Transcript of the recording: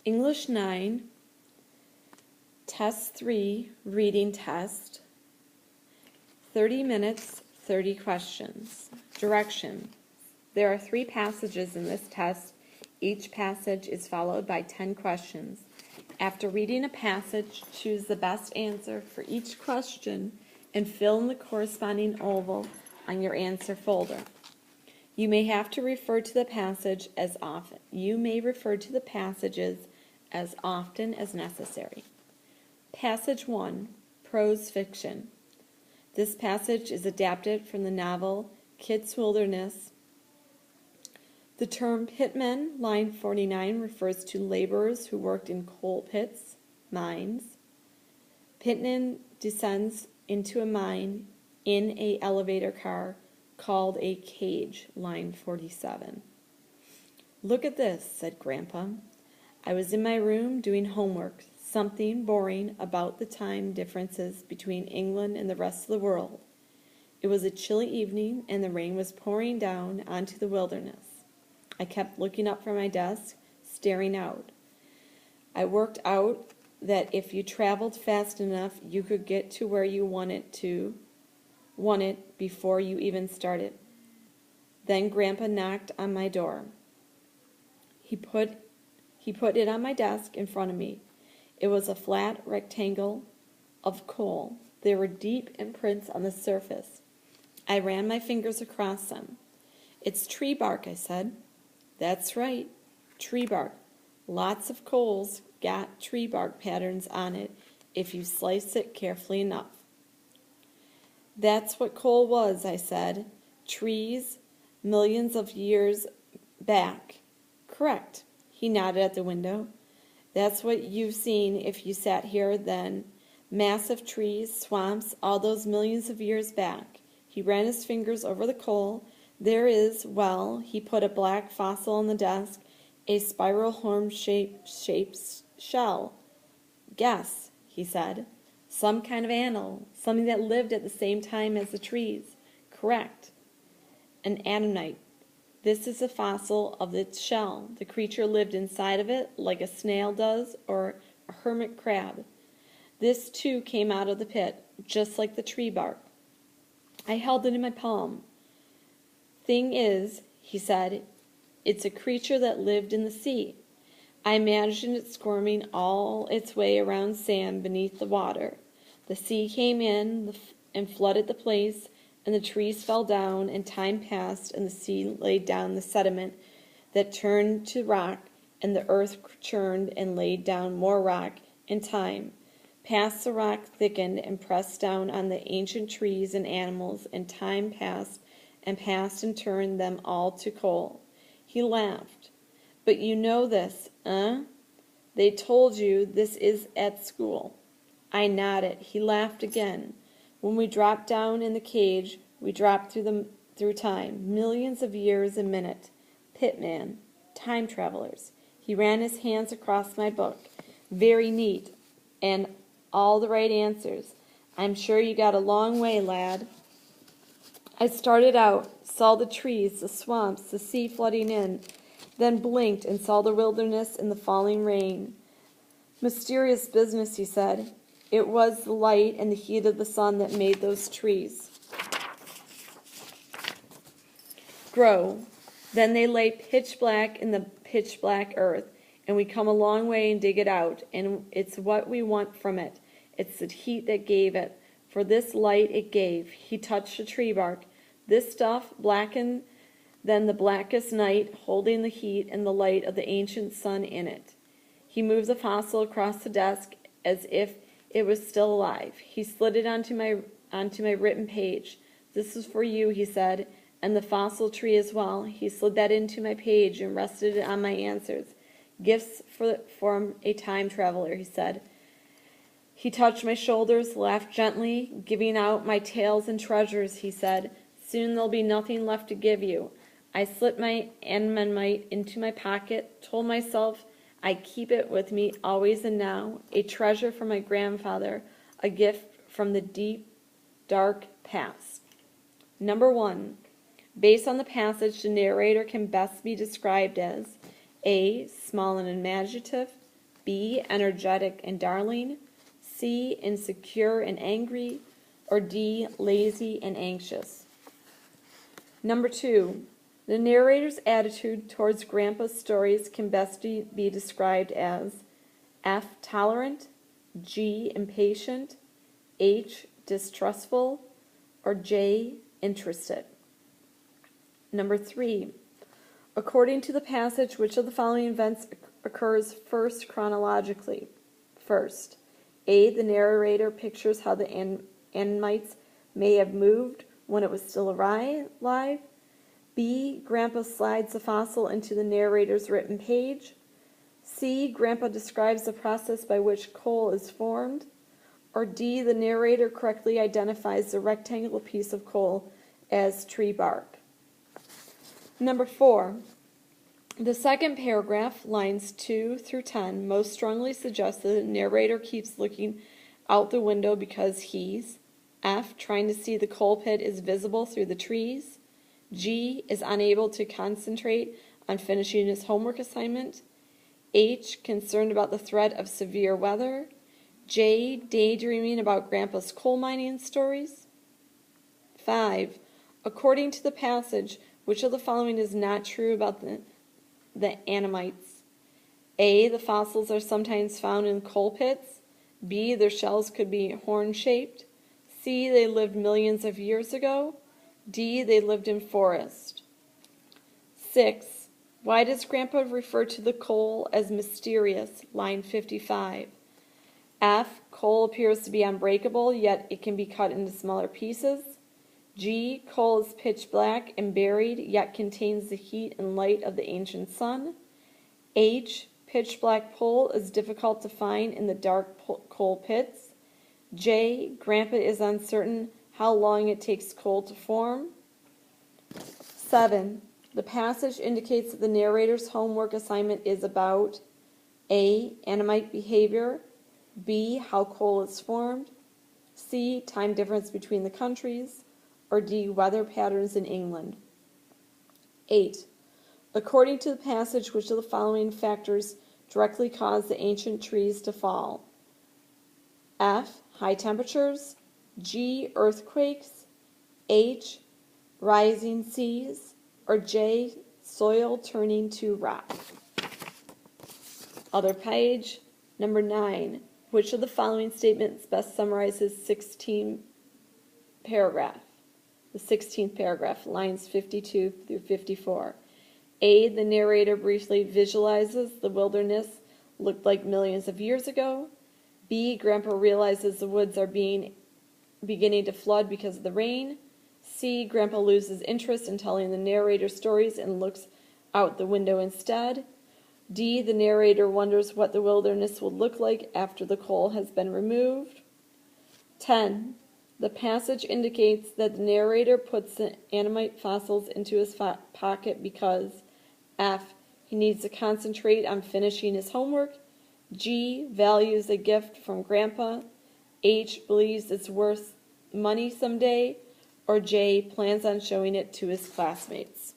English 9, Test 3, Reading Test, 30 minutes, 30 questions. Direction. There are 3 passages in this test. Each passage is followed by 10 questions. After reading a passage, choose the best answer for each question and fill in the corresponding oval on your answer folder. You may have to refer to the passage as often. You may refer to the passages as often as necessary. Passage 1, Prose Fiction. This passage is adapted from the novel Kit's Wilderness. The term pitmen, line 49, refers to laborers who worked in coal pits, mines. Pitman descends into a mine in an elevator car called a cage, line 47. Look at this, said Grandpa. I was in my room doing homework, something boring about the time differences between England and the rest of the world. It was a chilly evening and the rain was pouring down onto the wilderness. I kept looking up from my desk, staring out. I worked out that if you traveled fast enough, you could get to where you wanted before you even started. Then Grandpa knocked on my door. He put it on my desk in front of me. It was a flat rectangle of coal. There were deep imprints on the surface. I ran my fingers across them. It's tree bark, I said. That's right, tree bark. Lots of coals got tree bark patterns on it if you slice it carefully enough. That's what coal was, I said. Trees, millions of years back. Correct. He nodded at the window. That's what you've seen if you sat here then. Massive trees, swamps, all those millions of years back. He ran his fingers over the coal. There is, well, he put a black fossil on the desk, a spiral horn-shaped shell. Guess, he said. Some kind of animal, something that lived at the same time as the trees. Correct. An ammonite. This is a fossil of its shell. The creature lived inside of it like a snail does or a hermit crab. This too came out of the pit, just like the tree bark. I held it in my palm. Thing is, he said, it's a creature that lived in the sea. I imagined it squirming all its way around sand beneath the water. The sea came in and flooded the place, and the trees fell down, and time passed, and the sea laid down the sediment that turned to rock, and the earth churned and laid down more rock, and time passed. The rock thickened and pressed down on the ancient trees and animals, and time passed and turned them all to coal. He laughed. But you know this, They told you this is at school. I nodded. He laughed again. When we dropped down in the cage, we dropped through time, millions of years a minute. Pitman, time travelers. He ran his hands across my book. Very neat, and all the right answers. I'm sure you got a long way, lad. I started out, saw the trees, the swamps, the sea flooding in, then blinked and saw the wilderness and the falling rain. Mysterious business, he said. It was the light and the heat of the sun that made those trees grow. Then they lay pitch black in the pitch black earth, and we come a long way and dig it out, and it's what we want from it. It's the heat that gave it. For this light it gave. He touched the tree bark. This stuff blackened than the blackest night, holding the heat and the light of the ancient sun in it. He moved the fossil across the desk as if it was still alive. He slid it onto my written page. This is for you, he said, and the fossil tree as well. He slid that into my page and rested it on my answers. Gifts from a time traveler, he said. He touched my shoulders, laughed gently, giving out my tales and treasures, he said. Soon there'll be nothing left to give you. I slipped my ammonite into my pocket, told myself I keep it with me always and now, a treasure from my grandfather, a gift from the deep, dark past. Number 1. Based on the passage, the narrator can best be described as A. Small and imaginative, B, energetic and darling, C, insecure and angry, or D, lazy and anxious. Number 2, the narrator's attitude towards Grandpa's stories can best be described as F, tolerant, G, impatient, H, distrustful, or J, interested. Number 3, according to the passage, which of the following events occurs first chronologically? First, A, the narrator pictures how the Annamites may have moved when it was still alive. B, Grandpa slides the fossil into the narrator's written page. C, Grandpa describes the process by which coal is formed. Or D, the narrator correctly identifies the rectangular piece of coal as tree bark. Number 4, the second paragraph, lines 2 through 10, most strongly suggests that the narrator keeps looking out the window because he's F, trying to see the coal pit is visible through the trees. G, is unable to concentrate on finishing his homework assignment. H, concerned about the threat of severe weather. J, daydreaming about Grandpa's coal mining stories. 5, according to the passage, which of the following is not true about the Annamites? A, the fossils are sometimes found in coal pits. B, their shells could be horn-shaped. C, they lived millions of years ago. D, they lived in forests. 6, why does Grandpa refer to the coal as mysterious? Line 55. F, coal appears to be unbreakable, yet it can be cut into smaller pieces. G, coal is pitch black and buried, yet contains the heat and light of the ancient sun. H, pitch black coal is difficult to find in the dark coal pits. J, Grandpa is uncertain how long it takes coal to form. 7, the passage indicates that the narrator's homework assignment is about A, Annamite behavior, B, how coal is formed, C, time difference between the countries, or D, weather patterns in England. 8, according to the passage, which of the following factors directly cause the ancient trees to fall? F, high temperatures, G, earthquakes, H, rising seas, or J, soil turning to rock. Other page, number 9. Which of the following statements best summarizes the 16th paragraph, lines 52 through 54? A, the narrator briefly visualizes the wilderness looked like millions of years ago. B, Grandpa realizes the woods are beginning to flood because of the rain. C, Grandpa loses interest in telling the narrator stories and looks out the window instead. D, the narrator wonders what the wilderness will look like after the coal has been removed. 10, the passage indicates that the narrator puts the Annamite fossils into his pocket because F, he needs to concentrate on finishing his homework. G, values a gift from Grandpa. H, believes it's worth money someday. Or J, plans on showing it to his classmates.